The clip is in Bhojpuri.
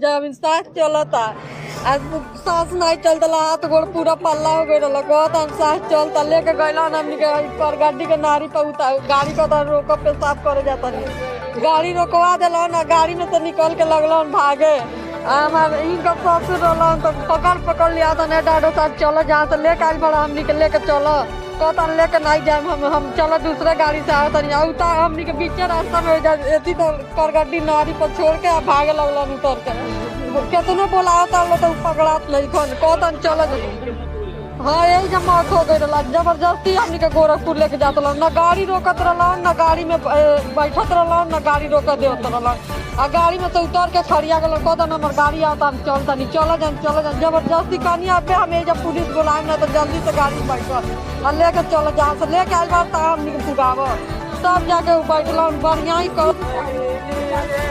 जब सांस चलता आज सांस नहीं चलता हाथ गोड़ पूरा पल्ला हो गई कहता सांस चलता लेके गैला हमनी के पर गाड़ी के नारी पर गाड़ी को रोक पेशाब करे जाता नहीं गाड़ी रोकवा दिला ना गाड़ी में तो निकल के लगल भागे हमारे इनका ससुर रहलन तो पकड़ लिया था डाडो साहब चलो जहाँ से लेके आई बड़ा हमनी के लेके चलो कहता लेके नहीं जाए हम चलो दूसरे गाड़ी से आता नहीं उता हमनी के बीच रास्ता में एती तो कर गाड़ी नारी पर छोड़ के भागे लगलन उतर के कितने बोलाता तो पकड़ात नहीं कहता चलो हाँ यही जब मौत हो गई रहा जबरदस्ती हमनी के गोरखपुर लेके जात रहा ना गाड़ी रोकत रहा ना गाड़ी में बैठत रहा ना गाड़ी रोक देत रहा आ गाड़ी में से उतर के खड़िया गल कहता हमार गाड़ी आता हम चलता नहीं चलो जान जबरदस्ती कहनी पे हम जब पुलिस बुलाए ना तो जल्दी से गाड़ी में बैठल आ लेके चलो जहाँ से लेके आई बार हमनी के पुगाव तब जाके बैठल बढ़िया ही कर